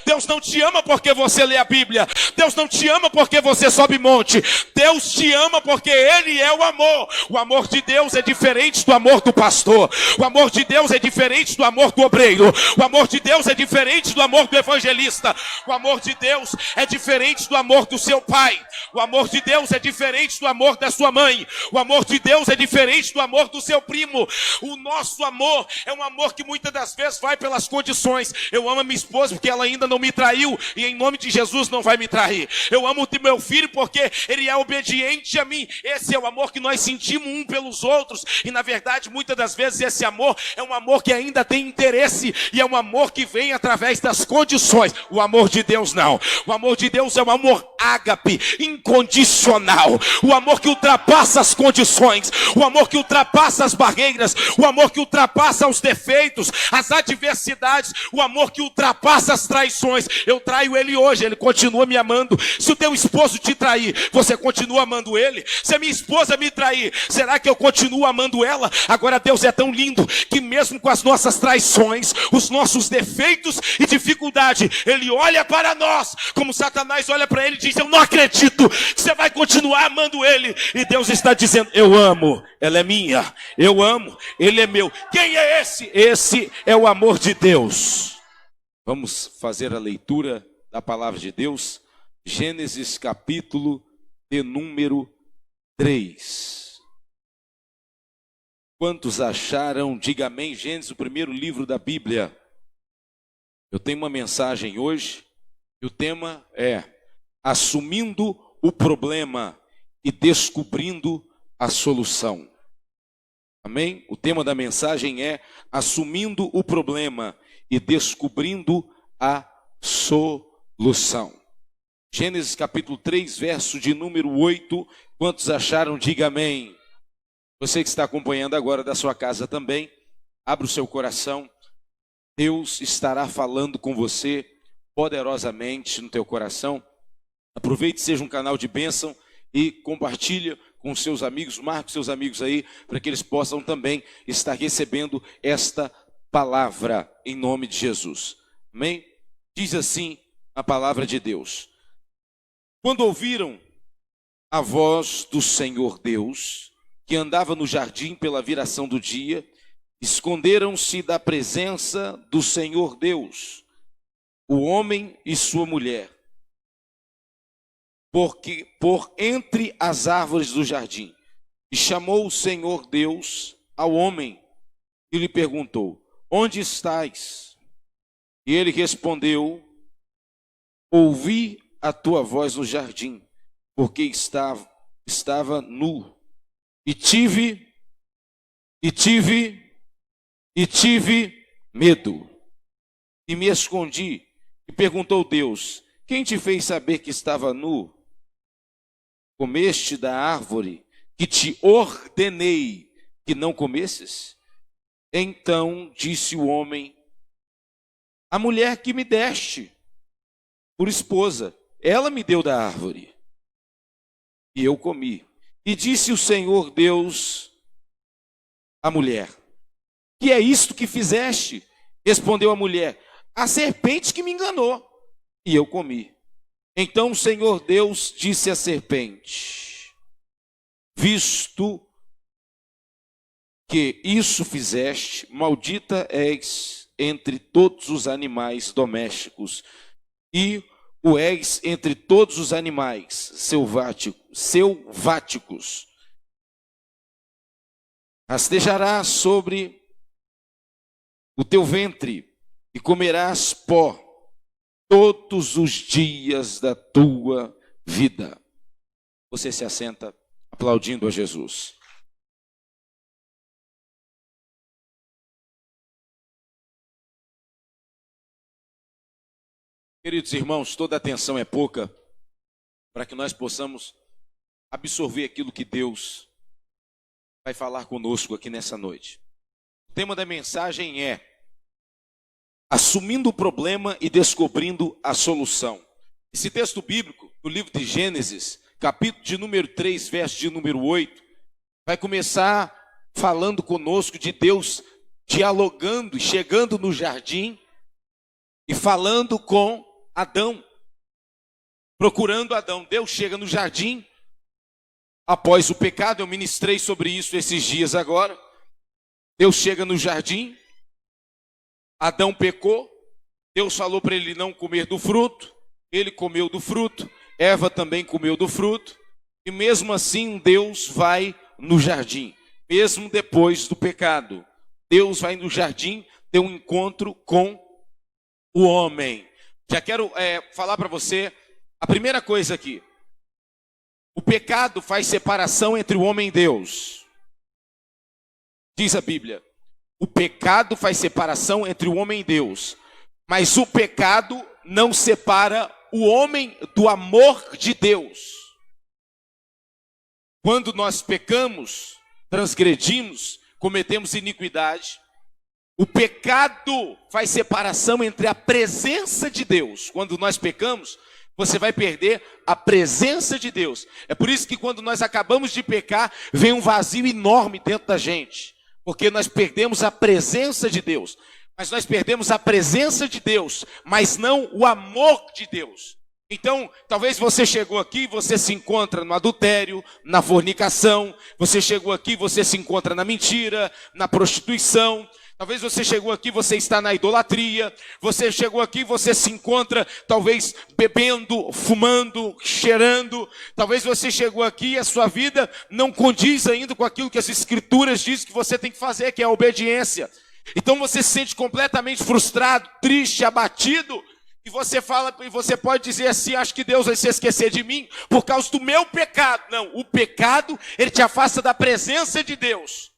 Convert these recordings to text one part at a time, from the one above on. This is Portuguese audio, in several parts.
Deus não te ama porque você lê a Bíblia. Deus não te ama porque você sobe monte. Deus te ama porque Ele é o amor. O amor de Deus é diferente do amor do pastor. O amor de Deus é diferente do amor do obreiro. O amor de Deus é diferente do amor do evangelista. O amor de Deus é diferente do amor do seu pai. O amor de Deus é diferente do amor da sua mãe. O amor de Deus é diferente do amor do seu primo. O nosso amor é um amor que muitas das vezes vai pelas condições. Eu amo a minha esposa porque ela ainda não me traiu e em nome de Jesus não vai me trair. Eu amo o meu filho porque ele é obediente a mim. Esse é o amor que nós sentimos um pelos outros. E na verdade, muitas das vezes esse amor é um amor que ainda tem interesse e é um amor que vem através das condições. O amor de Deus não. O amor de Deus é um amor ágape, incondicional. O amor que ultrapassa as condições. O amor que ultrapassa as barreiras. O amor que ultrapassa os defeitos, as adversidades. O amor que ultrapassa as traições. Eu traio ele hoje, ele continua me amando. Se o teu esposo te trair, você continua amando ele? Se a minha esposa me trair, será que eu continuo amando ela? Agora Deus é tão lindo que mesmo com as nossas traições, os nossos defeitos e dificuldade, Ele olha para nós, como Satanás olha para ele e diz: eu não acredito que você vai continuar amando ele. E Deus está dizendo: eu amo, ela é minha, eu amo, ele é meu. Quem é esse? Esse é o amor de Deus. Vamos fazer a leitura da palavra de Deus. Gênesis capítulo de número 3. Quantos acharam? Diga amém. Gênesis, o primeiro livro da Bíblia. Eu tenho uma mensagem hoje e o tema é assumindo o problema e descobrindo a solução. Amém? O tema da mensagem é assumindo o problema e descobrindo a solução. Gênesis capítulo 3, verso de número 8. Quantos acharam? Diga amém. Você que está acompanhando agora da sua casa também, abra o seu coração. Deus estará falando com você poderosamente no teu coração. Aproveite, seja um canal de bênção e compartilhe com seus amigos, marque seus amigos aí, para que eles possam também estar recebendo esta palavra em nome de Jesus. Amém? Diz assim a palavra de Deus: quando ouviram a voz do Senhor Deus, que andava no jardim pela viração do dia, esconderam-se da presença do Senhor Deus, o homem e sua mulher, por entre as árvores do jardim. E chamou o Senhor Deus ao homem e lhe perguntou: onde estás? E ele respondeu: ouvi a tua voz no jardim, porque estava nu, e tive medo, e me escondi. E perguntou Deus: quem te fez saber que estava nu? Comeste da árvore que te ordenei que não comesses? Então disse o homem: a mulher que me deste por esposa, ela me deu da árvore, e eu comi. E disse o Senhor Deus à mulher: que é isto que fizeste? Respondeu a mulher: a serpente que me enganou, e eu comi. Então o Senhor Deus disse à serpente: visto que isso fizeste, maldita és entre todos os animais domésticos, e o és entre todos os animais selváticos. Rastejarás sobre o teu ventre e comerás pó todos os dias da tua vida. Você se assenta aplaudindo a Jesus. Queridos irmãos, toda atenção é pouca para que nós possamos absorver aquilo que Deus vai falar conosco aqui nessa noite. O tema da mensagem é assumindo o problema e descobrindo a solução. Esse texto bíblico, no livro de Gênesis, capítulo de número 3, verso de número 8, vai começar falando conosco de Deus dialogando, chegando no jardim e falando com Adão, procurando Adão. Deus chega no jardim, após o pecado, eu ministrei sobre isso esses dias agora. Deus chega no jardim, Adão pecou, Deus falou para ele não comer do fruto, ele comeu do fruto, Eva também comeu do fruto, e mesmo assim Deus vai no jardim, mesmo depois do pecado. Deus vai no jardim ter um encontro com o homem. Já quero falar para você a primeira coisa aqui. O pecado faz separação entre o homem e Deus. Diz a Bíblia. O pecado faz separação entre o homem e Deus. Mas o pecado não separa o homem do amor de Deus. Quando nós pecamos, transgredimos, cometemos iniquidade, o pecado faz separação entre a presença de Deus. Quando nós pecamos, você vai perder a presença de Deus. É por isso que quando nós acabamos de pecar, vem um vazio enorme dentro da gente. Porque nós perdemos a presença de Deus. Mas nós perdemos a presença de Deus, mas não o amor de Deus. Então, talvez você chegou aqui, você se encontra no adultério, na fornicação. Você chegou aqui, você se encontra na mentira, na prostituição. Talvez você chegou aqui, você está na idolatria. Você chegou aqui, você se encontra talvez bebendo, fumando, cheirando. Talvez você chegou aqui e a sua vida não condiz ainda com aquilo que as escrituras dizem que você tem que fazer, que é a obediência. Então você se sente completamente frustrado, triste, abatido. E você fala, e você pode dizer assim: acho que Deus vai se esquecer de mim por causa do meu pecado. Não, o pecado, ele te afasta da presença de Deus,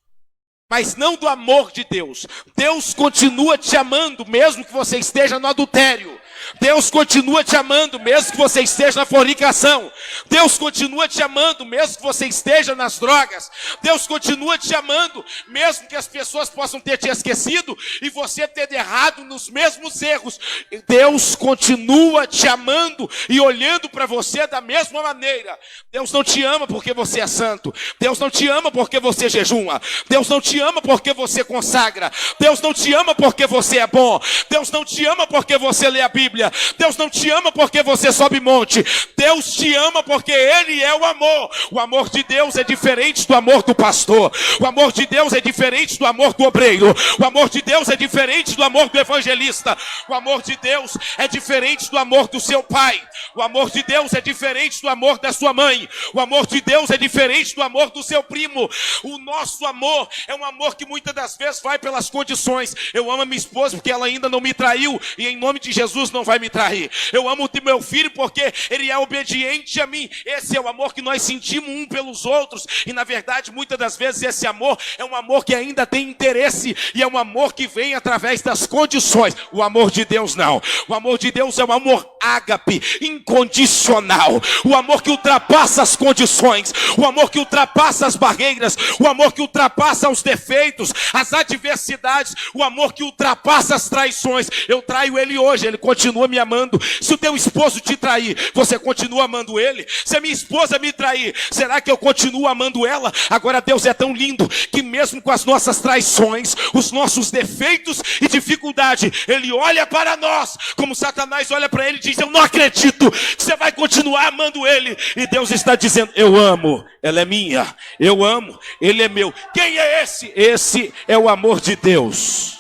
mas não do amor de Deus. Deus continua te amando, mesmo que você esteja no adultério. Deus continua te amando, mesmo que você esteja na fornicação. Deus continua te amando, mesmo que você esteja nas drogas. Deus continua te amando, mesmo que as pessoas possam ter te esquecido e você ter errado nos mesmos erros. Deus continua te amando e olhando para você da mesma maneira. Deus não te ama porque você é santo. Deus não te ama porque você jejuma. Deus não te ama porque você consagra. Deus não te ama porque você é bom. Deus não te ama porque você lê a Bíblia. Deus não te ama porque você sobe monte. Deus te ama porque Ele é o amor. O amor de Deus é diferente do amor do pastor. O amor de Deus é diferente do amor do obreiro. O amor de Deus é diferente do amor do evangelista. O amor de Deus é diferente do amor do seu pai. O amor de Deus é diferente do amor da sua mãe. O amor de Deus é diferente do amor do seu primo. O nosso amor é um amor que muitas das vezes vai pelas condições. Eu amo a minha esposa porque ela ainda não me traiu e em nome de Jesus não vai me trair. Eu amo o meu filho porque ele é obediente a mim. Esse é o amor que nós sentimos um pelos outros. E na verdade, muitas das vezes esse amor é um amor que ainda tem interesse. E é um amor que vem através das condições. O amor de Deus não. O amor de Deus é um amor ágape, incondicional. O amor que ultrapassa as condições. O amor que ultrapassa as barreiras. O amor que ultrapassa os defeitos, as adversidades. O amor que ultrapassa as traições. Eu traio ele hoje, ele continua me amando. Se o teu esposo te trair, você continua amando ele? Se a minha esposa me trair, será que eu continuo amando ela? Agora Deus é tão lindo que mesmo com as nossas traições, os nossos defeitos e dificuldade, Ele olha para nós, como Satanás olha para ele e diz: eu não acredito que você vai continuar amando ele. E Deus está dizendo: eu amo, ela é minha, eu amo, ele é meu. Quem é esse? Esse é o amor de Deus.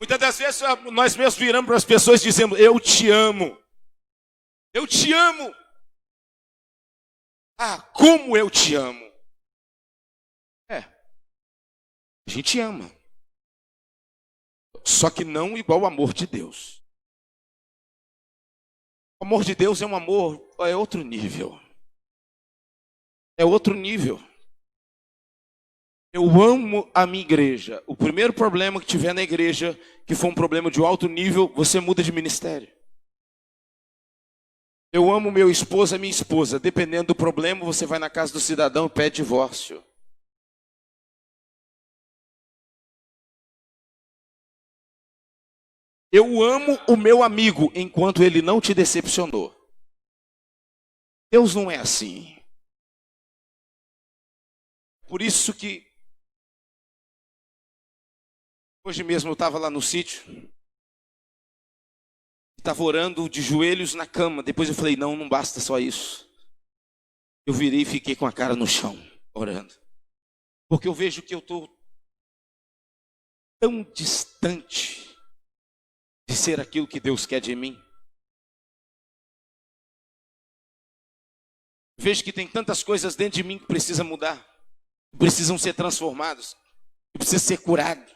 Muitas das vezes nós mesmos viramos para as pessoas dizendo: eu te amo. Eu te amo. Ah, como eu te amo. A gente ama. Só que não igual o amor de Deus. O amor de Deus é um amor, é outro nível. É outro nível. Eu amo a minha igreja. O primeiro problema que tiver na igreja, que for um problema de alto nível, você muda de ministério. Eu amo meu esposo, a minha esposa. Dependendo do problema, você vai na casa do cidadão e pede divórcio. Eu amo o meu amigo enquanto ele não te decepcionou. Deus não é assim. Por isso que hoje mesmo eu estava lá no sítio. Estava orando de joelhos na cama. Depois eu falei, não basta só isso. Eu virei e fiquei com a cara no chão, orando. Porque eu vejo que eu estou tão distante de ser aquilo que Deus quer de mim. Vejo que tem tantas coisas dentro de mim que precisam mudar, que precisam ser transformados, que precisam ser curados,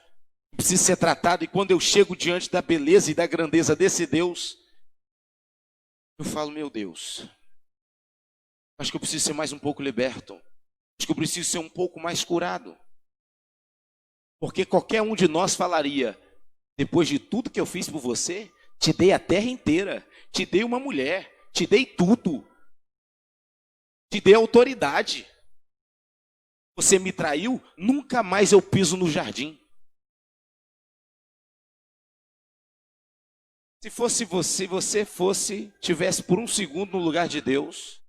que precisam ser tratados. E quando eu chego diante da beleza e da grandeza desse Deus, eu falo, meu Deus, acho que eu preciso ser mais um pouco liberto. Acho que eu preciso ser um pouco mais curado. Porque qualquer um de nós falaria, depois de tudo que eu fiz por você, te dei a terra inteira, te dei uma mulher, te dei tudo. Te dei autoridade. Você me traiu, nunca mais eu piso no jardim. Se fosse você tivesse por um segundo no lugar de Deus,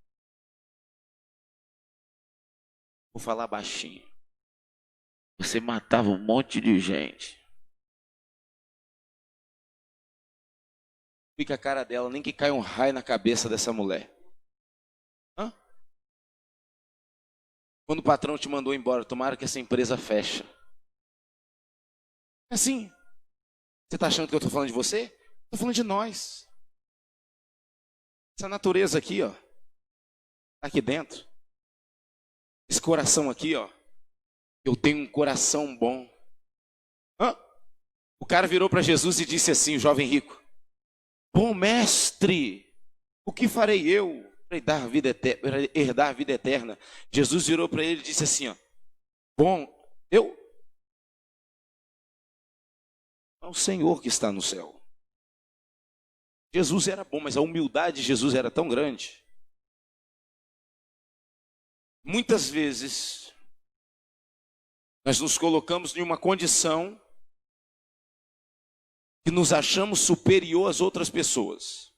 vou falar baixinho, você matava um monte de gente. Fica a cara dela, nem que caia um raio na cabeça dessa mulher. Hã? Quando o patrão te mandou embora, tomara que essa empresa feche. É assim. Você está achando que eu estou falando de você? Estou falando de nós. Essa natureza aqui, ó, aqui dentro. Esse coração aqui, ó. Eu tenho um coração bom. Hã? O cara virou para Jesus e disse assim, o jovem rico: bom mestre, o que farei eu para herdar a vida eterna? Jesus virou para ele e disse assim, ó, bom, é o Senhor que está no céu. Jesus era bom, mas a humildade de Jesus era tão grande. Muitas vezes nós nos colocamos em uma condição que nos achamos superior às outras pessoas.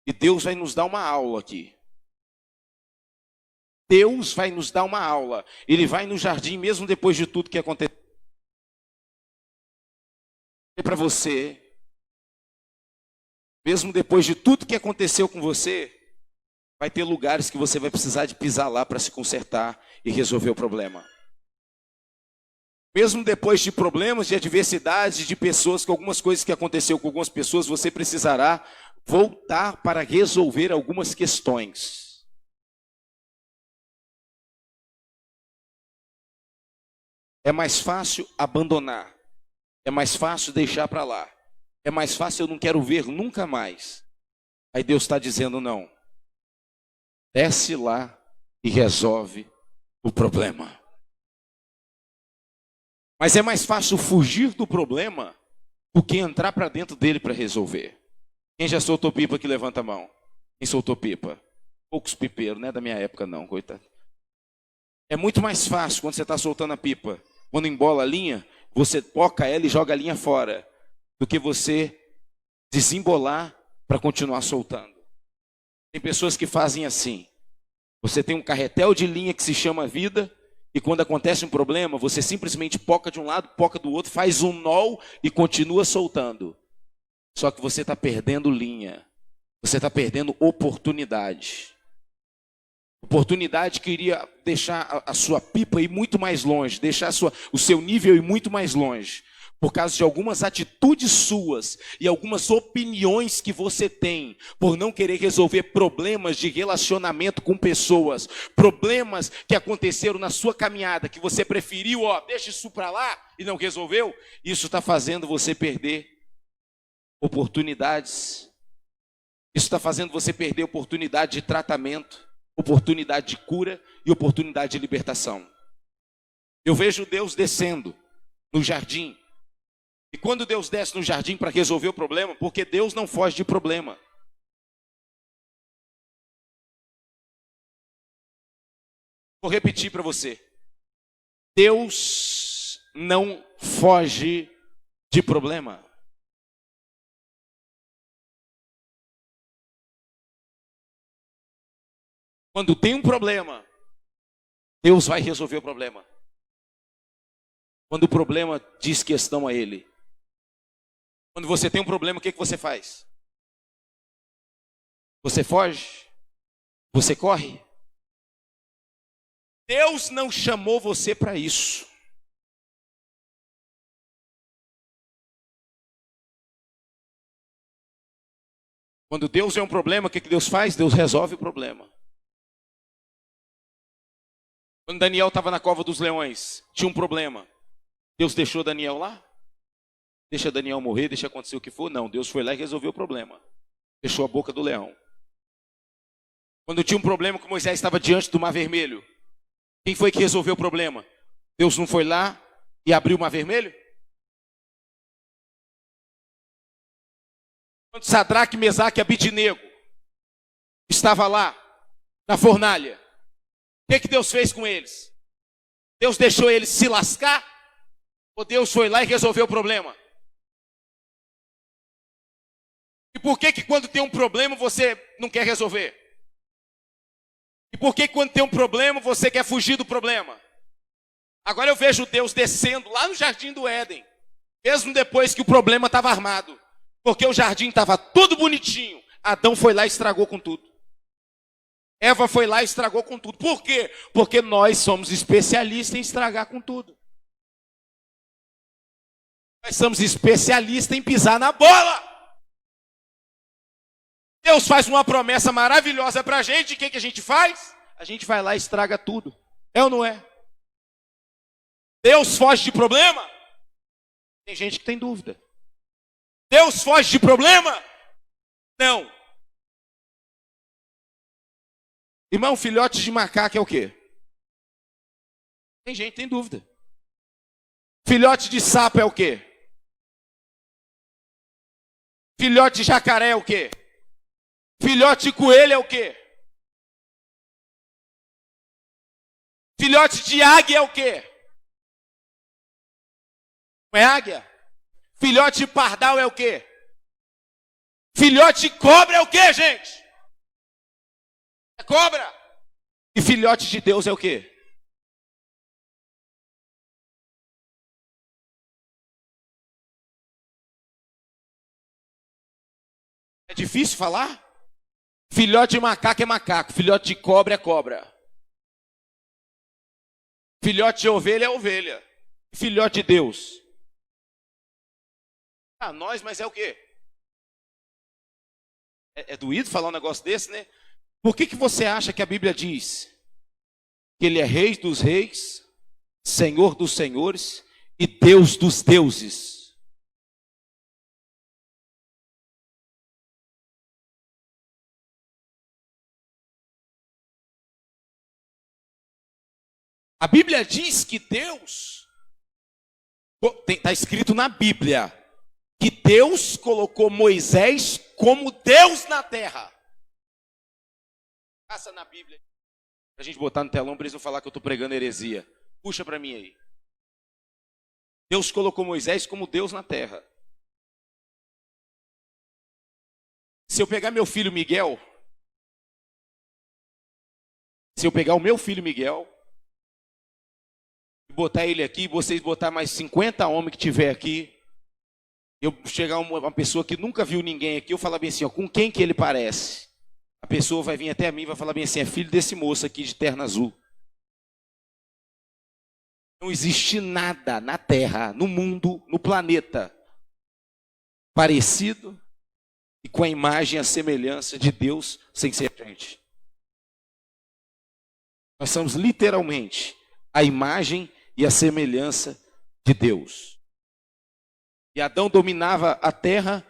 E Deus vai nos dar uma aula aqui. Deus vai nos dar uma aula. Ele vai no jardim mesmo depois de tudo que aconteceu. Para você, mesmo depois de tudo que aconteceu com você, vai ter lugares que você vai precisar de pisar lá para se consertar e resolver o problema. Mesmo depois de problemas, de adversidades, de pessoas, com algumas coisas que aconteceu com algumas pessoas, você precisará voltar para resolver algumas questões. É mais fácil abandonar. É mais fácil deixar para lá. É mais fácil, eu não quero ver nunca mais. Aí Deus está dizendo, não. Desce lá e resolve o problema. Mas é mais fácil fugir do problema do que entrar para dentro dele para resolver. Quem já soltou pipa aqui, levanta a mão. Quem soltou pipa? Poucos pipeiros, não é da minha época não, coitado. É muito mais fácil quando você está soltando a pipa. Quando embola a linha, você toca ela e joga a linha fora, do que você desembolar para continuar soltando. Tem pessoas que fazem assim. Você tem um carretel de linha que se chama vida, e quando acontece um problema, você simplesmente poca de um lado, poca do outro, faz um nó e continua soltando. Só que você está perdendo linha. Você está perdendo oportunidade. Oportunidade que iria deixar a sua pipa ir muito mais longe, deixar o seu nível ir muito mais longe. Por causa de algumas atitudes suas e algumas opiniões que você tem, por não querer resolver problemas de relacionamento com pessoas, problemas que aconteceram na sua caminhada, que você preferiu, deixa isso para lá e não resolveu, isso está fazendo você perder oportunidades. Isso está fazendo você perder oportunidade de tratamento, oportunidade de cura e oportunidade de libertação. Eu vejo Deus descendo no jardim. E quando Deus desce no jardim para resolver o problema, porque Deus não foge de problema. Vou repetir para você. Deus não foge de problema. Quando tem um problema, Deus vai resolver o problema. Quando o problema diz questão a Ele. Quando você tem um problema, o que você faz? Você foge? Você corre? Deus não chamou você para isso. Quando Deus vê um problema, o que Deus faz? Deus resolve o problema. Quando Daniel estava na cova dos leões, tinha um problema. Deus deixou Daniel lá? Deixa Daniel morrer, deixa acontecer o que for? Não, Deus foi lá e resolveu o problema. Fechou a boca do leão. Quando tinha um problema que Moisés estava diante do Mar Vermelho, quem foi que resolveu o problema? Deus não foi lá e abriu o Mar Vermelho? Quando Sadraque, Mesaque e Abidnego estava lá na fornalha, o que Deus fez com eles? Deus deixou eles se lascar? Ou Deus foi lá e resolveu o problema? E por que quando tem um problema você não quer resolver? E por que quando tem um problema você quer fugir do problema? Agora eu vejo Deus descendo lá no jardim do Éden, mesmo depois que o problema estava armado. Porque o jardim estava tudo bonitinho. Adão foi lá e estragou com tudo. Eva foi lá e estragou com tudo. Por quê? Porque nós somos especialistas em estragar com tudo. Nós somos especialistas em pisar na bola. Deus faz uma promessa maravilhosa para a gente. O que a gente faz? A gente vai lá e estraga tudo. É ou não é? Deus foge de problema? Tem gente que tem dúvida. Deus foge de problema? Não. Irmão, filhote de macaco é o quê? Tem gente que tem dúvida. Filhote de sapo é o quê? Filhote de jacaré é o quê? Filhote de coelho é o quê? Filhote de águia é o quê? Não é águia? Filhote de pardal é o quê? Filhote de cobra é o quê, gente? É cobra. E filhote de Deus é o quê? É difícil falar? Filhote de macaco é macaco, filhote de cobra é cobra. Filhote de ovelha é ovelha. Filhote de Deus. Ah, nós, mas é o quê? É doído falar um negócio desse, né? Por que você acha que a Bíblia diz que Ele é Rei dos reis, Senhor dos senhores e Deus dos deuses? A Bíblia diz que Deus, está escrito na Bíblia, que Deus colocou Moisés como Deus na terra. Passa na Bíblia. Para a gente botar no telão, para eles não falar que eu estou pregando heresia. Puxa para mim aí. Deus colocou Moisés como Deus na terra. Se eu pegar meu filho Miguel, se eu pegar o meu filho Miguel, e botar ele aqui, vocês botar mais 50 homens que tiver aqui, eu chegar uma pessoa que nunca viu ninguém aqui, eu falar bem assim, ó, com quem que ele parece? A pessoa vai vir até mim e vai falar bem assim, é filho desse moço aqui de terno azul. Não existe nada na terra, no mundo, no planeta, parecido e com a imagem e a semelhança de Deus sem ser gente. Nós somos literalmente a imagem e a semelhança de Deus. E Adão dominava a terra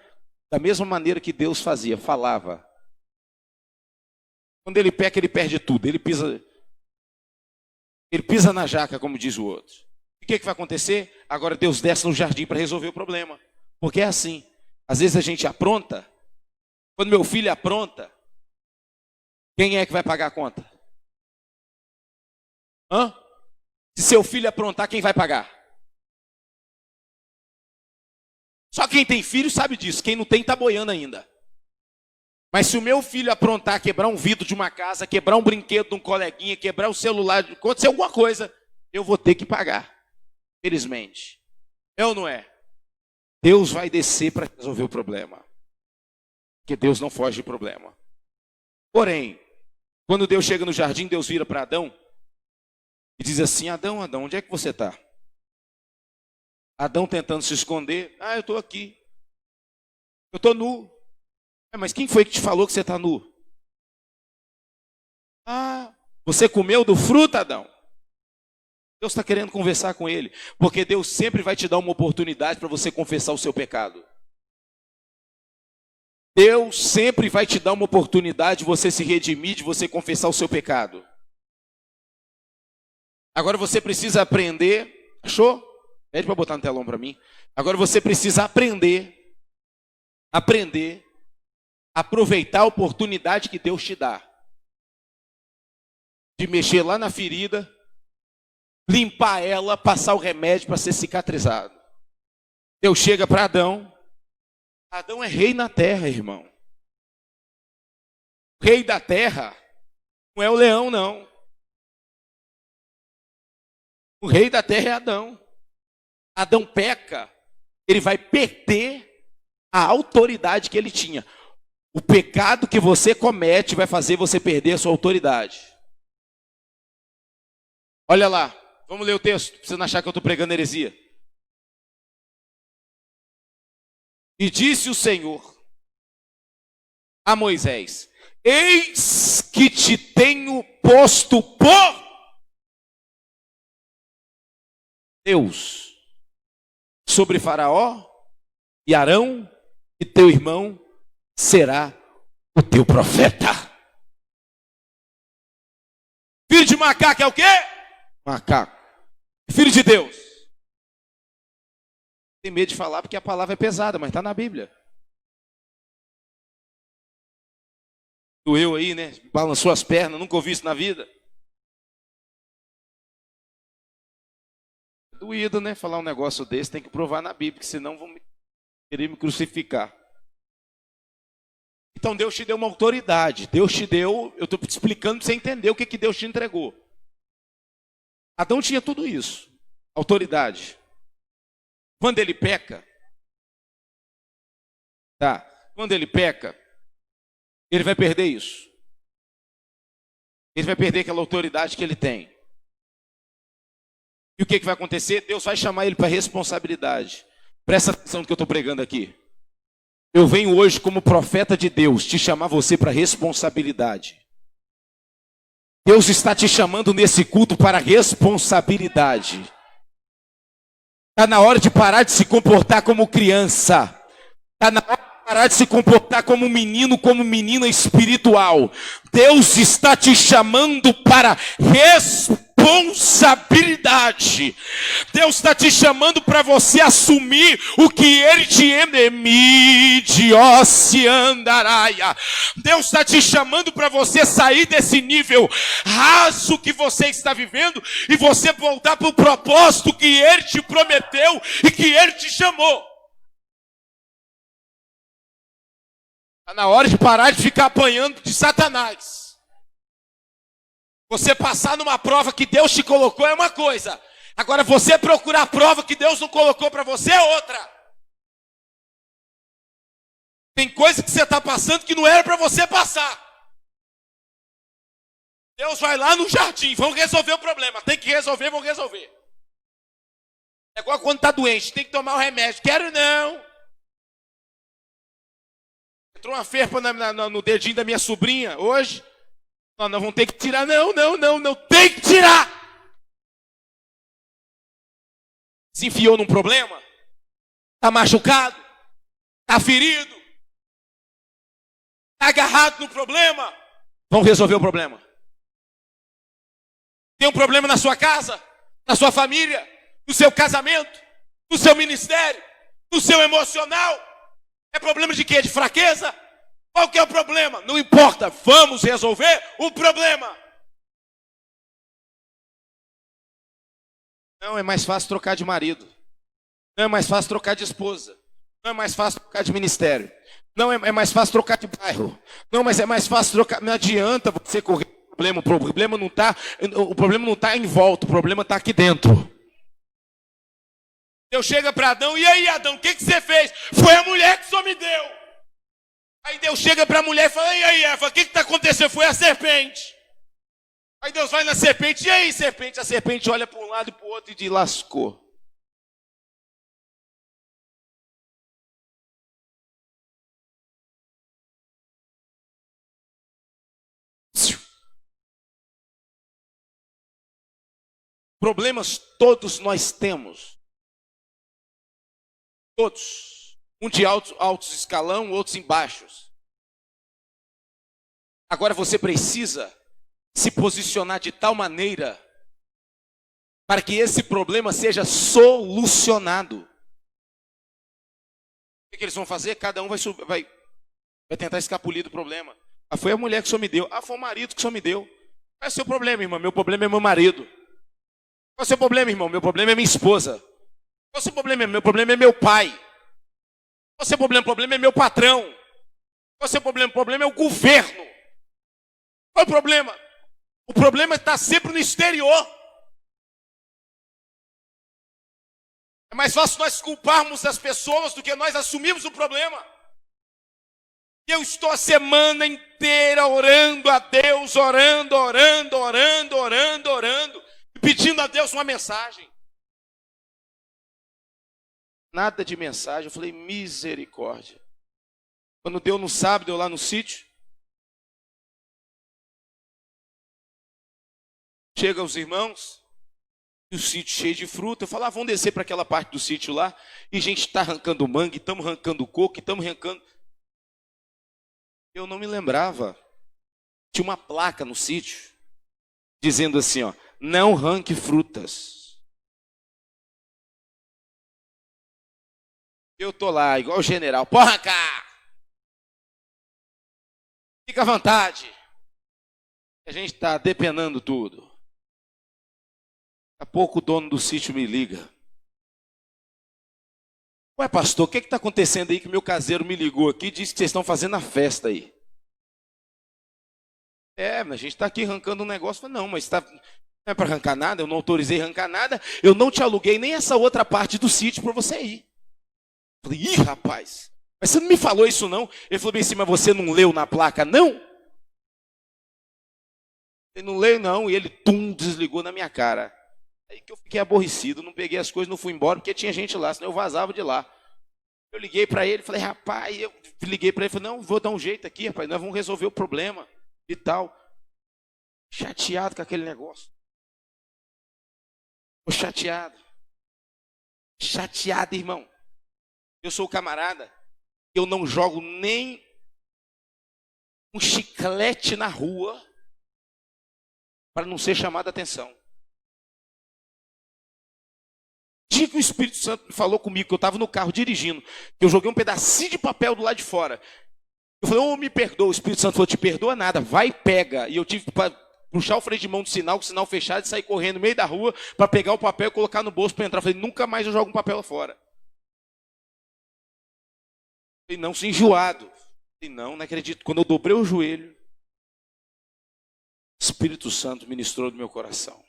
da mesma maneira que Deus fazia, falava. Quando ele peca, ele perde tudo. Ele pisa na jaca, como diz o outro. E o que vai acontecer? Agora Deus desce no jardim para resolver o problema. Porque é assim. Às vezes a gente apronta. Quando meu filho apronta, quem é que vai pagar a conta? Hã? Se seu filho aprontar, quem vai pagar? Só quem tem filho sabe disso. Quem não tem está boiando ainda. Mas se o meu filho aprontar, quebrar um vidro de uma casa, quebrar um brinquedo de um coleguinha, quebrar o celular, acontecer alguma coisa, eu vou ter que pagar. Felizmente. É ou não é? Deus vai descer para resolver o problema. Porque Deus não foge de problema. Porém, quando Deus chega no jardim, Deus vira para Adão e diz assim: Adão, Adão, onde é que você está? Adão tentando se esconder. Eu estou aqui. Eu estou nu. Mas quem foi que te falou que você está nu? Você comeu do fruto, Adão? Deus está querendo conversar com ele, porque Deus sempre vai te dar uma oportunidade para você confessar o seu pecado. Deus sempre vai te dar uma oportunidade de você se redimir, de você confessar o seu pecado. Agora você precisa aprender, achou? Pede para botar no telão para mim. Agora você precisa aprender, a aproveitar a oportunidade que Deus te dá. De mexer lá na ferida, limpar ela, passar o remédio para ser cicatrizado. Deus chega para Adão. Adão é rei na terra, irmão. O rei da terra não é o leão, não. O rei da terra é Adão. Adão peca, ele vai perder a autoridade que ele tinha. O pecado que você comete vai fazer você perder a sua autoridade. Olha lá, vamos ler o texto, pra você não achar que eu estou pregando heresia. E disse o Senhor a Moisés: eis que te tenho posto por Deus sobre Faraó e Arão, e teu irmão será o teu profeta. Filho de macaco é o quê? Macaco. Filho de Deus. Tem medo de falar porque a palavra é pesada, mas está na Bíblia. Doeu aí, né? Balançou as pernas, nunca ouvi isso na vida. Doído, né? Falar um negócio desse, tem que provar na Bíblia, porque senão vão querer me crucificar. Então Deus te deu uma autoridade. Deus te deu, eu estou te explicando para você entender o que Deus te entregou. Adão tinha tudo isso, autoridade. Quando ele peca, quando ele peca, ele vai perder isso. Ele vai perder aquela autoridade que ele tem. E o que vai acontecer? Deus vai chamar ele para responsabilidade. Presta atenção no que eu estou pregando aqui. Eu venho hoje como profeta de Deus te chamar você para responsabilidade. Deus está te chamando nesse culto para responsabilidade. Está na hora de parar de se comportar como criança. Está na hora de parar de se comportar como menino, como menina espiritual. Deus está te chamando para responsabilidade. Deus está te chamando para você assumir o que Ele te se andaraia. Deus está te chamando para você sair desse nível raso que você está vivendo e você voltar para o propósito que Ele te prometeu e que Ele te chamou. Está na hora de parar de ficar apanhando de Satanás. Você passar numa prova que Deus te colocou é uma coisa. Agora você procurar a prova que Deus não colocou para você é outra. Tem coisa que você está passando que não era para você passar. Deus vai lá no jardim, vamos resolver o problema. Tem que resolver, vamos resolver. É igual quando está doente, tem que tomar o remédio. Quero não. Entrou uma ferpa no dedinho da minha sobrinha hoje. Nós vamos ter que tirar. Não, tem que tirar. Se enfiou num problema? Está machucado? Está ferido? Está agarrado no problema? Vamos resolver o problema. Tem um problema na sua casa, na sua família, no seu casamento, no seu ministério, no seu emocional. É problema de quê? De fraqueza? Qual que é o problema? Não importa, vamos resolver o problema. Não é mais fácil trocar de marido. Não é mais fácil trocar de esposa. Não é mais fácil trocar de ministério. Não é mais fácil trocar de bairro. Não, mas é mais fácil trocar. Não adianta você correr o problema. O problema não está em volta, o problema está aqui dentro. Deus chega para Adão, e aí Adão, o que você fez? Foi a mulher que só me deu. Aí Deus chega para a mulher e fala, e aí, Eva, o que está acontecendo? Foi a serpente. Aí Deus vai na serpente, e aí, serpente? A serpente olha para um lado e para o outro e diz, lascou. Problemas todos nós temos. Todos. Um de altos escalão, outros em baixos. Agora você precisa se posicionar de tal maneira para que esse problema seja solucionado. O que eles vão fazer? Cada um vai tentar escapulir do problema. Ah, foi a mulher que o senhor me deu. Ah, foi o marido que o senhor me deu. Qual é o seu problema, irmão? Meu problema é meu marido. Qual é o seu problema, irmão? Meu problema é minha esposa. Qual é o seu problema? Meu problema é meu pai. Qual é o seu problema? O problema é meu patrão. Qual é o seu problema? O problema é o governo. Qual é o problema? O problema está sempre no exterior. É mais fácil nós culparmos as pessoas do que nós assumirmos o problema. E eu estou a semana inteira orando a Deus, orando, e pedindo a Deus uma mensagem. Nada de mensagem. Eu falei, misericórdia. Quando deu no sábado, eu lá no sítio. Chega os irmãos, e o sítio cheio de fruta. Eu falo, vamos descer para aquela parte do sítio lá. E a gente está arrancando manga, estamos arrancando coco, estamos arrancando... Eu não me lembrava. Tinha uma placa no sítio, dizendo assim, ó, não arranque frutas. Eu tô lá, igual o general, pode arrancar. Fica à vontade. A gente está depenando tudo. Daqui a pouco o dono do sítio me liga. Ué, pastor, o que está acontecendo aí que meu caseiro me ligou aqui e disse que vocês estão fazendo a festa aí? A gente está aqui arrancando um negócio. Não, mas não é para arrancar nada, eu não autorizei arrancar nada, eu não te aluguei nem essa outra parte do sítio para você ir. Eu falei, ih, rapaz, mas você não me falou isso não? Ele falou bem assim, mas você não leu na placa, não? Ele não leu não, e ele, desligou na minha cara. Aí que eu fiquei aborrecido, não peguei as coisas, não fui embora, porque tinha gente lá, senão eu vazava de lá. Eu liguei para ele, falei, rapaz, falei, não, vou dar um jeito aqui, rapaz, nós vamos resolver o problema e tal. Chateado com aquele negócio. Tô chateado. Chateado, irmão. Eu sou o camarada, eu não jogo nem um chiclete na rua para não ser chamado a atenção. Dia que o Espírito Santo falou comigo, que eu estava no carro dirigindo, que eu joguei um pedacinho de papel do lado de fora. Eu falei, me perdoa. O Espírito Santo falou, te perdoa nada, vai e pega. E eu tive que puxar o freio de mão do sinal, com o sinal fechado, e sair correndo no meio da rua para pegar o papel e colocar no bolso para entrar. Eu falei, nunca mais eu jogo um papel lá fora. Eu falei, não, se enjoado. Eu falei, não acredito. Quando eu dobrei o joelho, o Espírito Santo ministrou no meu coração.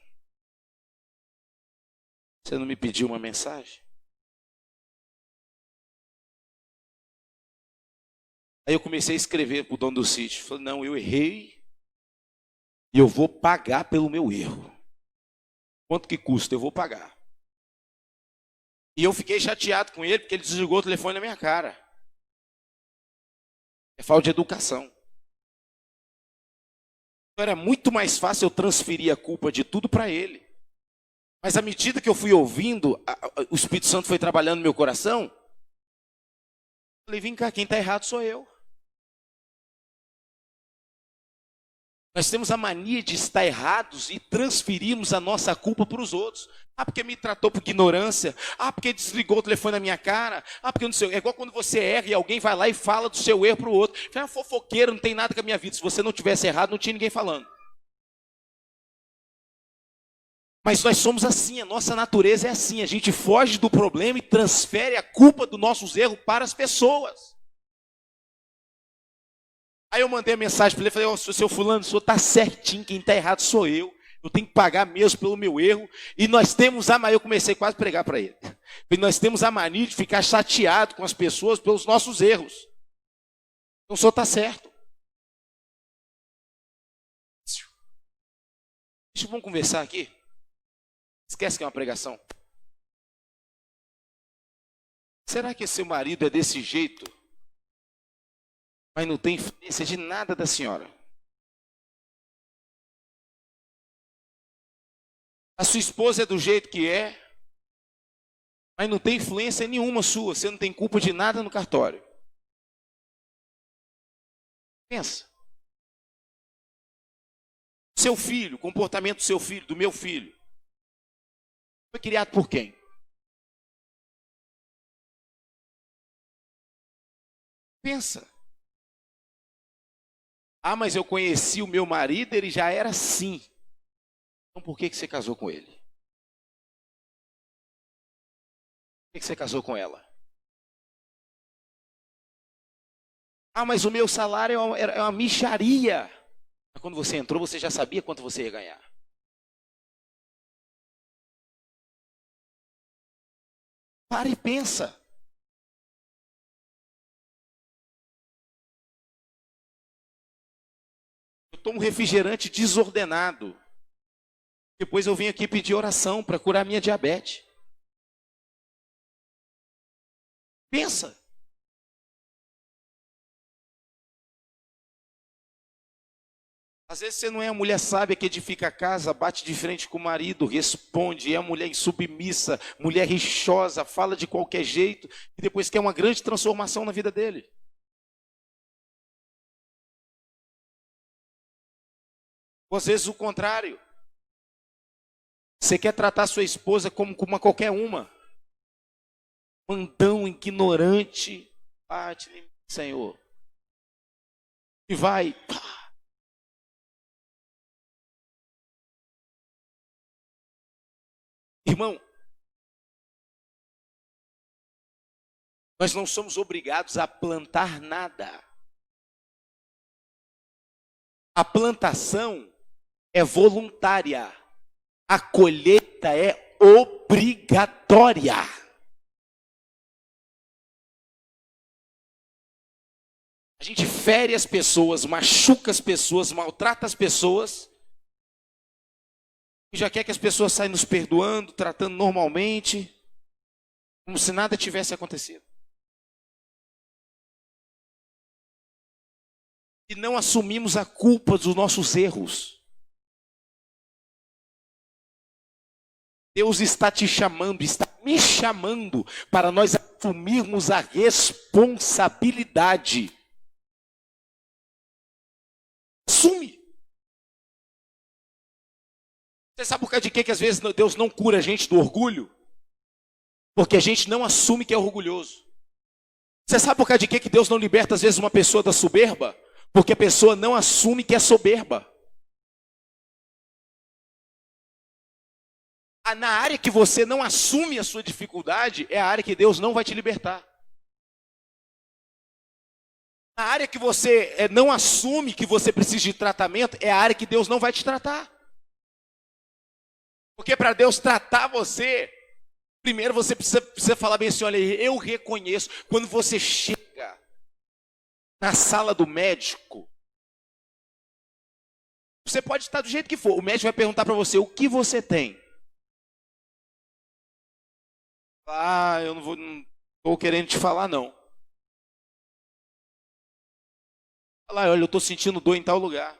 Você não me pediu uma mensagem? Aí eu comecei a escrever para o dono do sítio. Falei, não, eu errei e eu vou pagar pelo meu erro. Quanto que custa? Eu vou pagar. E eu fiquei chateado com ele porque ele desligou o telefone na minha cara. É falta de educação. Então era muito mais fácil eu transferir a culpa de tudo para ele. Mas à medida que eu fui ouvindo, o Espírito Santo foi trabalhando no meu coração. Eu falei, vem cá, quem está errado sou eu. Nós temos a mania de estar errados e transferirmos a nossa culpa para os outros. Porque me tratou por ignorância. Porque desligou o telefone na minha cara. Porque não sei. É igual quando você erra e alguém vai lá e fala do seu erro para o outro. É fofoqueiro, não tem nada com a minha vida. Se você não tivesse errado, não tinha ninguém falando. Mas nós somos assim, a nossa natureza é assim. A gente foge do problema e transfere a culpa dos nossos erros para as pessoas. Aí eu mandei a mensagem para ele, falei, seu fulano, o senhor está certinho, quem está errado sou eu. Eu tenho que pagar mesmo pelo meu erro. E nós temos a mania, eu comecei quase a pregar para ele. E nós temos a mania de ficar chateado com as pessoas pelos nossos erros. Então o senhor está certo. Vamos conversar aqui. Esquece que é uma pregação. Será que seu marido é desse jeito, mas não tem influência de nada da senhora? A sua esposa é do jeito que é, mas não tem influência nenhuma sua. Você não tem culpa de nada no cartório. Pensa. Seu filho, o comportamento do seu filho, do meu filho, foi criado por quem? Pensa. Ah, mas eu conheci o meu marido, ele já era assim. Então por que você casou com ele? Por que você casou com ela? Ah, mas o meu salário é uma mixaria. Mas quando você entrou, você já sabia quanto você ia ganhar. Para e pensa. Eu tomo refrigerante desordenado. Depois eu venho aqui pedir oração para curar minha diabetes. Pensa. Às vezes você não é a mulher sábia que edifica a casa, bate de frente com o marido, responde, é a mulher insubmissa, mulher rixosa, fala de qualquer jeito e depois quer uma grande transformação na vida dele. Ou às vezes o contrário. Você quer tratar sua esposa como uma qualquer uma. Mandão, ignorante, bate em mim, Senhor. E vai. Irmão, nós não somos obrigados a plantar nada. A plantação é voluntária. A colheita é obrigatória. A gente fere as pessoas, machuca as pessoas, maltrata as pessoas. E já quer que as pessoas saiam nos perdoando, tratando normalmente, como se nada tivesse acontecido. E não assumimos a culpa dos nossos erros. Deus está te chamando, está me chamando para nós assumirmos a responsabilidade. Assume. Você sabe por causa de quê que às vezes Deus não cura a gente do orgulho? Porque a gente não assume que é orgulhoso. Você sabe por causa de quê que Deus não liberta às vezes uma pessoa da soberba? Porque a pessoa não assume que é soberba. Na área que você não assume a sua dificuldade, é a área que Deus não vai te libertar. Na área que você não assume que você precisa de tratamento, é a área que Deus não vai te tratar. Porque para Deus tratar você, primeiro você precisa falar bem assim, olha, eu reconheço. Quando você chega na sala do médico, você pode estar do jeito que for. O médico vai perguntar para você, o que você tem? Ah, eu não estou querendo te falar não. Fala, olha, eu estou sentindo dor em tal lugar.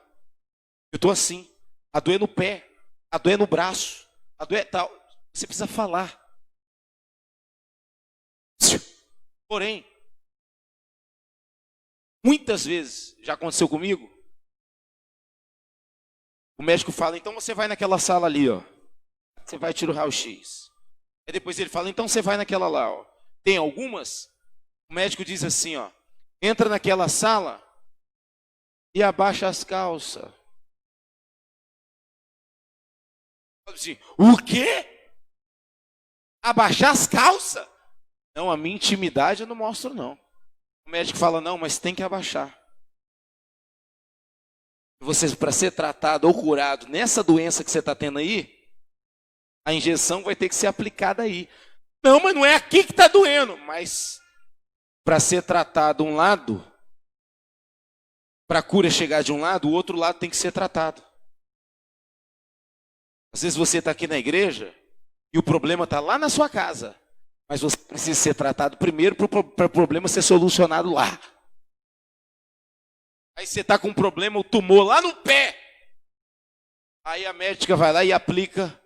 Eu estou assim. A dor é no pé, a dor é no braço, a dor é tal. Você precisa falar. Porém, muitas vezes, já aconteceu comigo, o médico fala, então você vai naquela sala ali, ó. Você vai tirar o raio-x. Aí depois ele fala, então você vai naquela lá, ó. Tem algumas, o médico diz assim, ó. Entra naquela sala e abaixa as calças. Assim, o quê? Abaixar as calças? Não, a minha intimidade eu não mostro, não. O médico fala, não, mas tem que abaixar. Você, para ser tratado ou curado nessa doença que você está tendo aí, a injeção vai ter que ser aplicada aí. Não, mas não é aqui que está doendo. Mas para ser tratado um lado, Para a cura chegar de um lado, o outro lado tem que ser tratado. Às vezes você está aqui na igreja e o problema está lá na sua casa, mas você precisa ser tratado primeiro para o problema ser solucionado lá. Aí você está com um problema, o tumor lá no pé. Aí a médica vai lá e aplica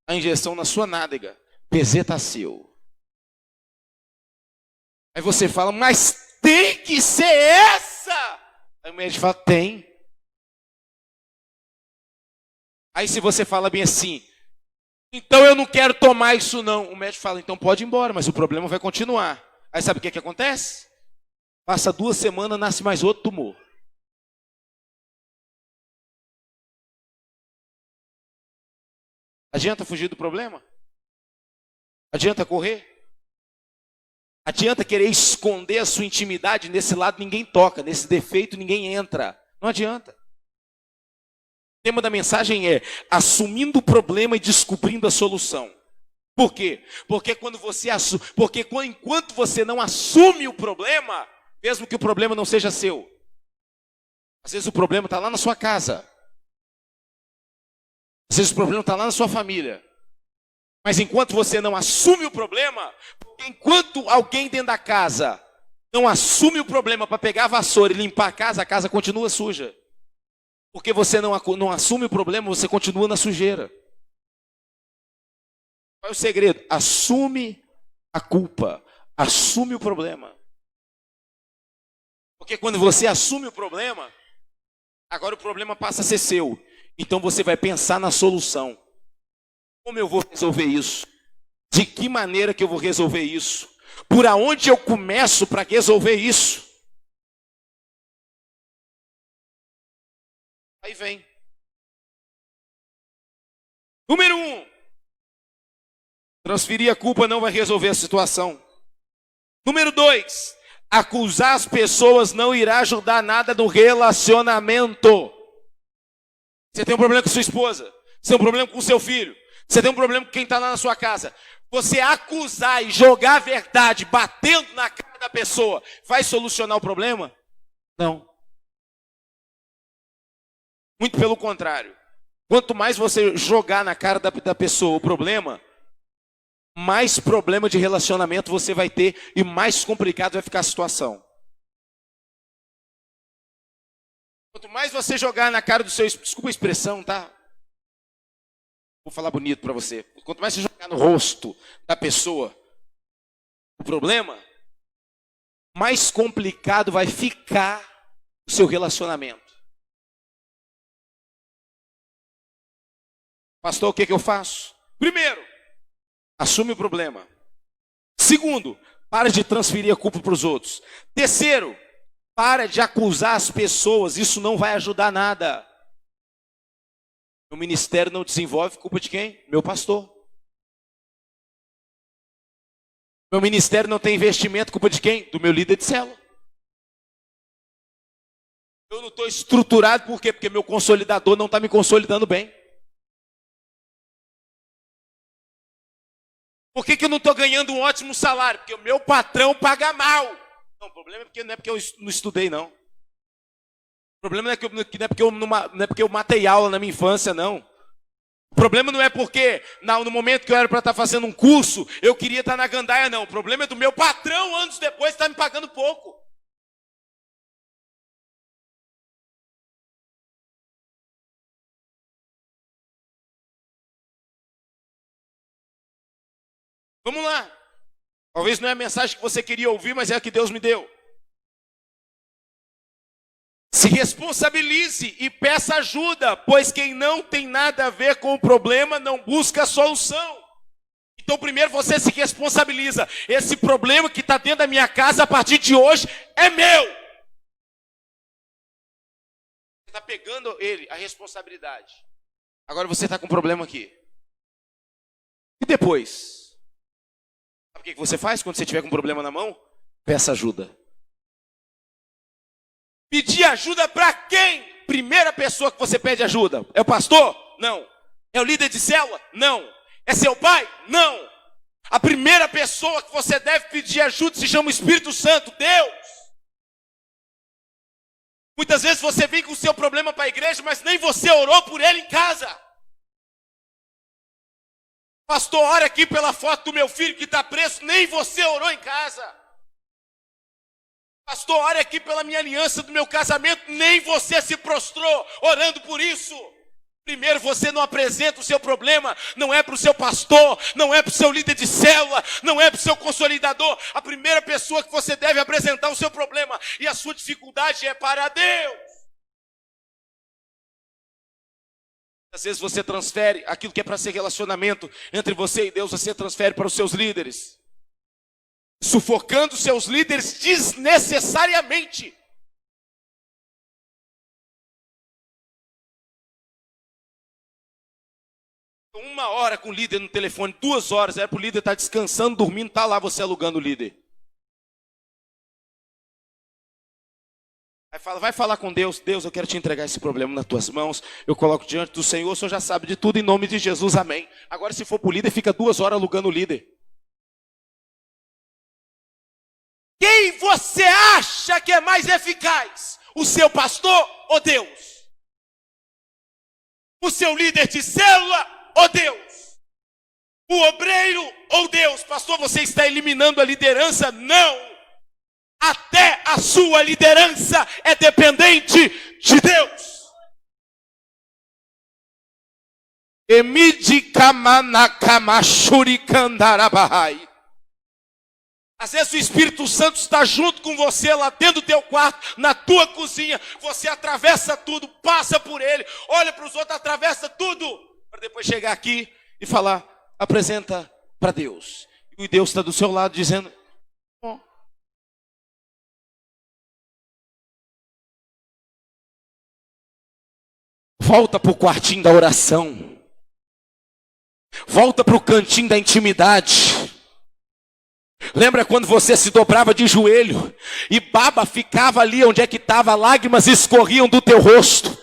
a injeção na sua nádega. Bezetacil. Aí você fala, mas tem que ser essa. Aí o médico fala, tem. Aí se você fala bem assim, então eu não quero tomar isso não. O médico fala, então pode ir embora, mas o problema vai continuar. Aí sabe o que acontece? Passa 2 semanas, nasce mais outro tumor. Adianta fugir do problema? Adianta correr? Adianta querer esconder a sua intimidade? Nesse lado ninguém toca, nesse defeito ninguém entra. Não adianta. O tema da mensagem é assumindo o problema e descobrindo a solução. Por quê? Porque enquanto você não assume o problema, mesmo que o problema não seja seu, às vezes o problema está lá na sua casa. Às vezes o problema está lá na sua família. Mas enquanto você não assume o problema, porque enquanto alguém dentro da casa não assume o problema para pegar a vassoura e limpar a casa continua suja. Porque você não assume o problema, você continua na sujeira. Qual é o segredo? Assume a culpa, assume o problema. Porque quando você assume o problema, agora o problema passa a ser seu. Então você vai pensar na solução. Como eu vou resolver isso? De que maneira que eu vou resolver isso? Por aonde eu começo para resolver isso? Aí vem. Número 1. Transferir a culpa não vai resolver a situação. Número 2. Acusar as pessoas não irá ajudar nada no relacionamento. Você tem um problema com sua esposa. Você tem um problema com seu filho. Você tem um problema com quem está lá na sua casa. Você acusar e jogar a verdade batendo na cara da pessoa vai solucionar o problema? Não. Muito pelo contrário. Quanto mais você jogar na cara da pessoa o problema, mais problema de relacionamento você vai ter e mais complicado vai ficar a situação. Quanto mais você jogar na cara do seu... Desculpa a expressão, tá? Vou falar bonito para você. Quanto mais você jogar no rosto da pessoa o problema, mais complicado vai ficar o seu relacionamento. Pastor, o que eu faço? Primeiro, assume o problema. Segundo, para de transferir a culpa para os outros. Terceiro, para de acusar as pessoas. Isso não vai ajudar nada. O ministério não desenvolve, culpa de quem? Meu pastor. Meu ministério não tem investimento, culpa de quem? Do meu líder de célula. Eu não estou estruturado, por quê? Porque meu consolidador não está me consolidando bem. Por que eu não estou ganhando um ótimo salário? Porque o meu patrão paga mal. Não, o problema não é porque eu não estudei, não. O problema não é porque eu matei aula na minha infância, não. O problema não é porque no momento que eu era para estar fazendo um curso, eu queria estar na gandaia, não. O problema é do meu patrão, anos depois, estar me pagando pouco. Vamos lá. Talvez não é a mensagem que você queria ouvir, mas é a que Deus me deu. Se responsabilize e peça ajuda, pois quem não tem nada a ver com o problema não busca a solução. Então primeiro você se responsabiliza. Esse problema que está dentro da minha casa a partir de hoje é meu. Você está pegando a responsabilidade. Agora você está com um problema aqui. E depois? Sabe o que você faz quando você tiver com um problema na mão? Peça ajuda. Pedir ajuda para quem? Primeira pessoa que você pede ajuda. É o pastor? Não. É o líder de célula? Não. É seu pai? Não. A primeira pessoa que você deve pedir ajuda se chama o Espírito Santo, Deus. Muitas vezes você vem com o seu problema para a igreja, mas nem você orou por ele em casa. Pastor, ora aqui pela foto do meu filho que está preso, nem você orou em casa. Pastor, ora aqui pela minha aliança do meu casamento, nem você se prostrou orando por isso. Primeiro, você não apresenta o seu problema, não é para o seu pastor, não é para o seu líder de célula, não é para o seu consolidador. A primeira pessoa que você deve apresentar o seu problema e a sua dificuldade é para Deus. Às vezes você transfere aquilo que é para ser relacionamento entre você e Deus, você transfere para os seus líderes, sufocando seus líderes desnecessariamente. Uma hora com o líder no telefone, 2 horas, era para o líder estar descansando, dormindo, está lá você alugando o líder. Aí fala, vai falar com Deus. Deus, eu quero te entregar esse problema nas tuas mãos. Eu coloco diante do Senhor, o Senhor já sabe de tudo, em nome de Jesus, amém. Agora se for para o líder, fica 2 horas alugando o líder. Quem você acha que é mais eficaz? O seu pastor ou Deus? O seu líder de célula ou Deus? O obreiro ou Deus? Pastor, você está eliminando a liderança? Não! Até a sua liderança é dependente de Deus. Às vezes o Espírito Santo está junto com você lá dentro do teu quarto, na tua cozinha. Você atravessa tudo, passa por ele, olha para os outros, atravessa tudo, para depois chegar aqui e falar, apresenta para Deus. E Deus está do seu lado dizendo, oh. Volta para o quartinho da oração. Volta para o cantinho da intimidade. Lembra quando você se dobrava de joelho e baba ficava ali onde é que estava, lágrimas escorriam do teu rosto.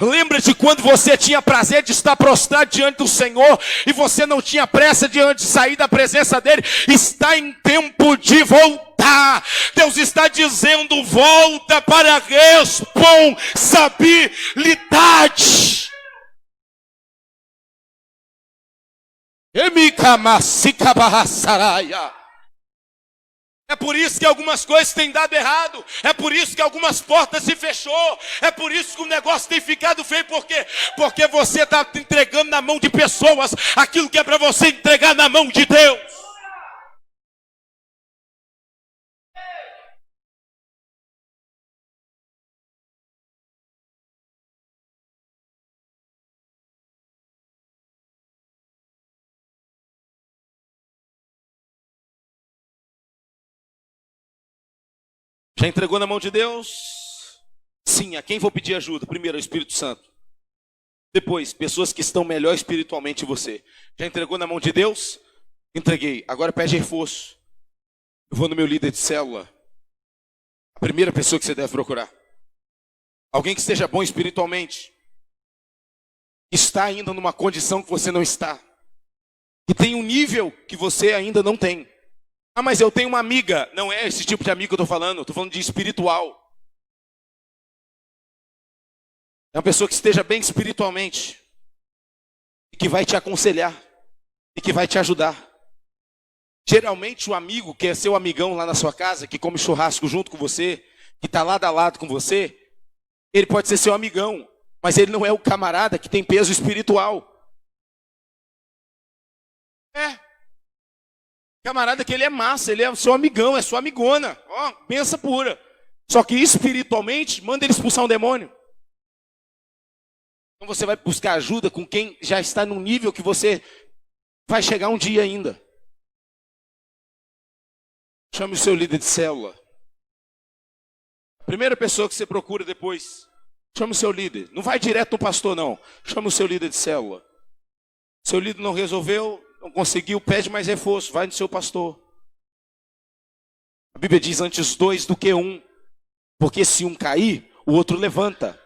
Lembra de quando você tinha prazer de estar prostrado diante do Senhor e você não tinha pressa de sair da presença dele. Está em tempo de voltar. Deus está dizendo, volta para a responsabilidade. É por isso que algumas coisas têm dado errado. É por isso que algumas portas se fechou. É por isso que o negócio tem ficado feio. Por quê? Porque você está entregando na mão de pessoas aquilo que é para você entregar na mão de Deus. Já entregou na mão de Deus? Sim, a quem vou pedir ajuda? Primeiro, ao Espírito Santo. Depois, pessoas que estão melhor espiritualmente que você. Já entregou na mão de Deus? Entreguei. Agora pede reforço. Eu vou no meu líder de célula. A primeira pessoa que você deve procurar. Alguém que esteja bom espiritualmente. Está ainda numa condição que você não está. Que tem um nível que você ainda não tem. Ah, mas eu tenho uma amiga. Não é esse tipo de amigo que eu estou falando de espiritual. É uma pessoa que esteja bem espiritualmente. E que vai te aconselhar. E que vai te ajudar. Geralmente o amigo que é seu amigão lá na sua casa, que come churrasco junto com você, que está lado a lado com você, ele pode ser seu amigão, mas ele não é o camarada que tem peso espiritual. Camarada que ele é massa, ele é seu amigão, é sua amigona. Ó, benção pura. Só que espiritualmente, manda ele expulsar um demônio. Então você vai buscar ajuda com quem já está num nível que você vai chegar um dia ainda. Chame o seu líder de célula. A primeira pessoa que você procura depois, chame o seu líder. Não vai direto no pastor, não. Chame o seu líder de célula. Seu líder não resolveu, não conseguiu, pede mais reforço, vai no seu pastor. A Bíblia diz antes 2 do que 1, porque se um cair, o outro levanta.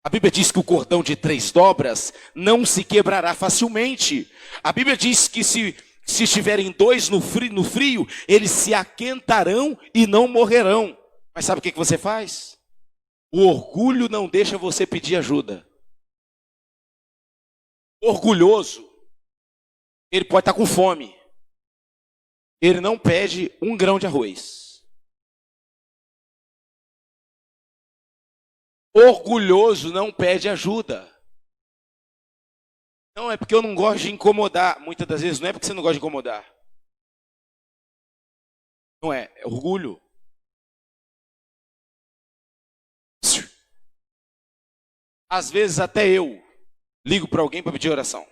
A Bíblia diz que o cordão de 3 dobras não se quebrará facilmente. A Bíblia diz que se estiverem 2 no frio, eles se aquentarão e não morrerão. Mas sabe o que você faz? O orgulho não deixa você pedir ajuda. Orgulhoso, ele pode estar com fome. Ele não pede 1 grão de arroz. Orgulhoso não pede ajuda. Não é porque eu não gosto de incomodar. Muitas das vezes não é porque você não gosta de incomodar. Não é, é orgulho. Às vezes até eu ligo para alguém para pedir oração.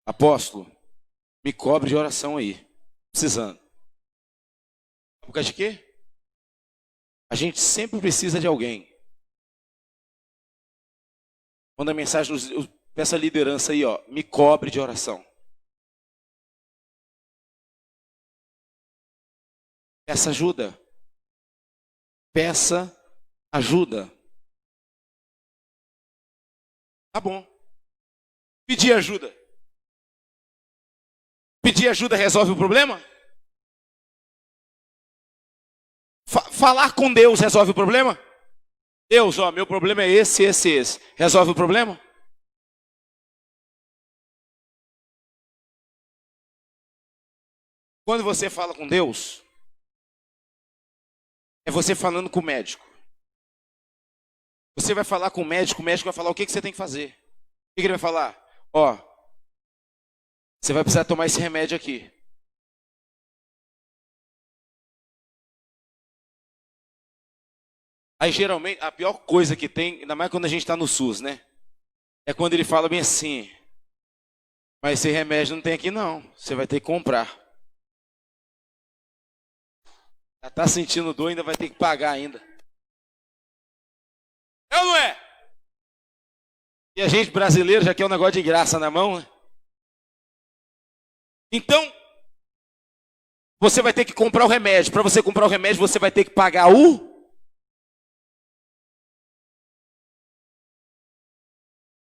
Apóstolo, me cobre de oração aí. Precisando. Por causa de quê? A gente sempre precisa de alguém. Quando a mensagem, eu peço a liderança aí, ó, me cobre de oração. Peça ajuda. Peça ajuda. Tá bom. Pedir ajuda. Pedir ajuda resolve o problema? Falar com Deus resolve o problema? Deus, ó, meu problema é esse. Resolve o problema? Quando você fala com Deus, é você falando com o médico. Você vai falar com o médico vai falar o que você tem que fazer. O que ele vai falar? Ó, você vai precisar tomar esse remédio aqui. Aí geralmente, a pior coisa que tem, ainda mais quando a gente está no SUS, né? É quando ele fala bem assim, mas esse remédio não tem aqui não, você vai ter que comprar. Já está sentindo dor, ainda vai ter que pagar ainda. É ou não é? E a gente brasileiro já quer um negócio de graça na mão, né? Então, você vai ter que comprar o remédio. Para você comprar o remédio, você vai ter que pagar o...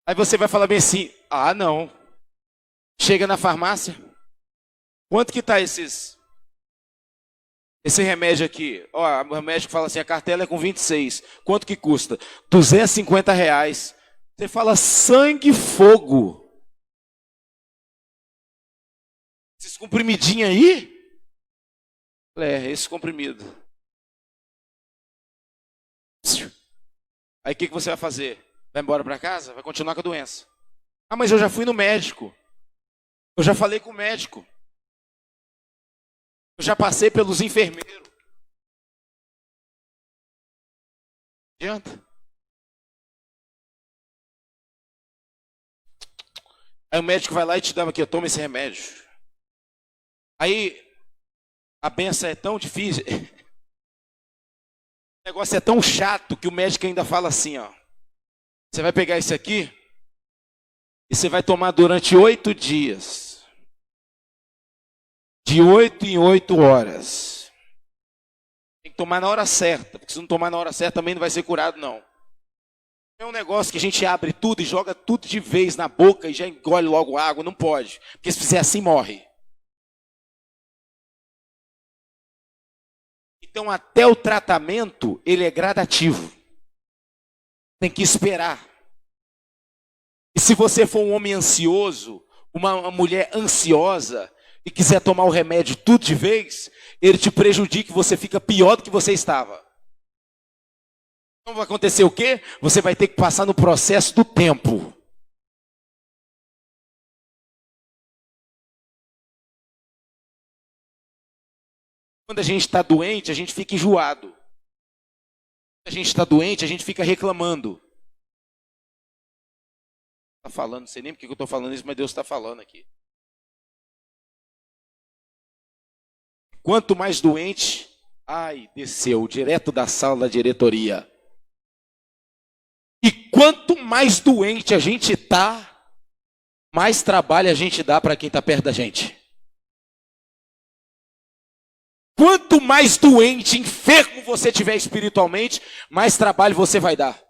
Aí você vai falar bem assim, ah não. Chega na farmácia, quanto que tá esse remédio aqui? Ó, o remédio fala assim, a cartela é com 26. Quanto que custa? R$250. Você fala sangue e fogo. Esses comprimidinhos aí? É, esse comprimido. Aí o que você vai fazer? Vai embora para casa? Vai continuar com a doença. Ah, mas eu já fui no médico. Eu já falei com o médico. Eu já passei pelos enfermeiros. Não adianta. Aí o médico vai lá e te dá aqui, toma esse remédio. Aí a benção é tão difícil. O negócio é tão chato que o médico ainda fala assim, ó. Você vai pegar esse aqui e você vai tomar durante 8 dias. De 8 em 8 horas. Tem que tomar na hora certa, porque se não tomar na hora certa também não vai ser curado, não. É um negócio que a gente abre tudo e joga tudo de vez na boca e já engole logo água, não pode. Porque se fizer assim, morre. Então, até o tratamento, ele é gradativo. Tem que esperar. E se você for um homem ansioso, uma mulher ansiosa, e quiser tomar o remédio tudo de vez, ele te prejudica e você fica pior do que você estava. Então vai acontecer o quê? Você vai ter que passar no processo do tempo. Quando a gente está doente, a gente fica enjoado. Quando a gente está doente, a gente fica reclamando. Está falando, não sei nem porque eu estou falando isso, mas Deus está falando aqui. Quanto mais doente, ai, desceu direto da sala da diretoria. E quanto mais doente a gente está, mais trabalho a gente dá para quem está perto da gente. Quanto mais doente, enfermo você tiver espiritualmente, mais trabalho você vai dar.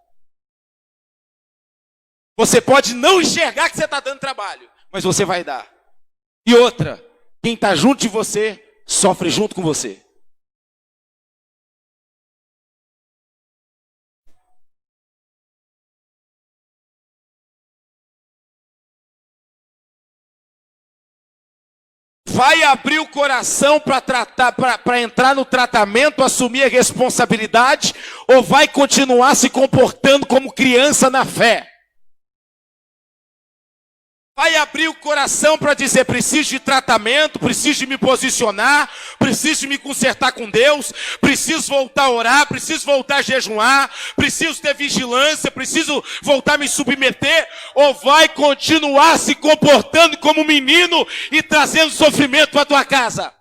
Você pode não enxergar que você está dando trabalho, mas você vai dar. E outra, quem está junto de você, sofre junto com você. vai abrir o coração para tratar, para entrar no tratamento, assumir a responsabilidade, ou vai continuar se comportando como criança na fé? Vai abrir o coração para dizer, preciso de tratamento, preciso de me posicionar, preciso de me consertar com Deus, preciso voltar a orar, preciso voltar a jejuar, preciso ter vigilância, preciso voltar a me submeter, ou vai continuar se comportando como menino e trazendo sofrimento para a tua casa?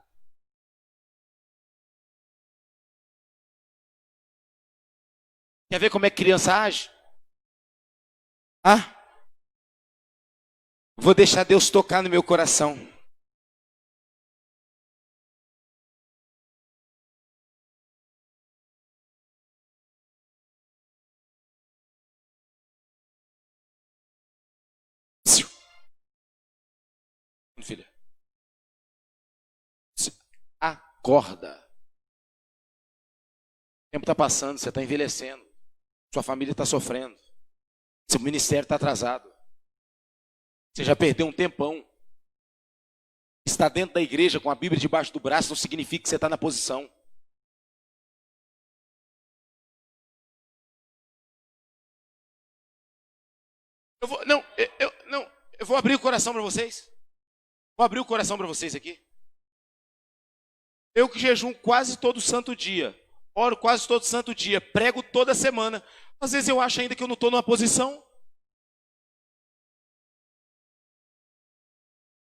Quer ver como é que criança age? Vou deixar Deus tocar no meu coração. Filha, acorda. O tempo está passando, você está envelhecendo. Sua família está sofrendo. Seu ministério está atrasado. Você já perdeu um tempão. Estar dentro da igreja com a Bíblia debaixo do braço não significa que você está na posição. Eu vou abrir o coração para vocês. Vou abrir o coração para vocês aqui. Eu que jejuo quase todo santo dia, oro quase todo santo dia, prego toda semana. Às vezes eu acho ainda que eu não estou numa posição.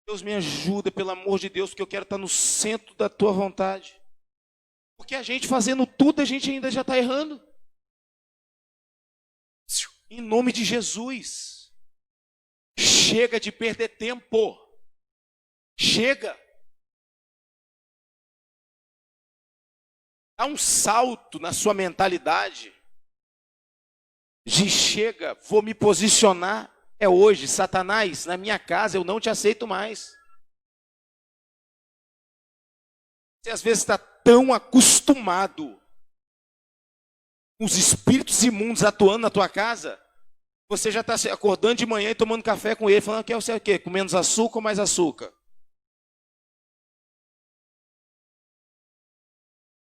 Deus me ajuda, pelo amor de Deus, porque eu quero estar no centro da tua vontade. Porque a gente fazendo tudo, a gente ainda já está errando. Em nome de Jesus. Chega de perder tempo. Chega. Dá um salto na sua mentalidade. De chega, vou me posicionar. É hoje, Satanás, na minha casa eu não te aceito mais. Você às vezes está tão acostumado com os espíritos imundos atuando na tua casa, você já está acordando de manhã e tomando café com ele, falando que você é o quê? Com menos açúcar ou mais açúcar?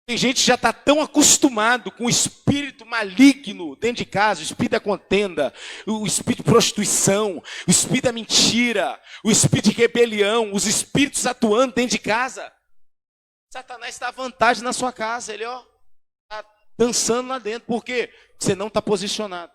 Tem gente que já está tão acostumado com o espírito maligno dentro de casa, o espírito da contenda, o espírito de prostituição, o espírito da mentira, o espírito de rebelião, os espíritos atuando dentro de casa. Satanás está à vantagem na sua casa, ele está dançando lá dentro. Por quê? Você não está posicionado.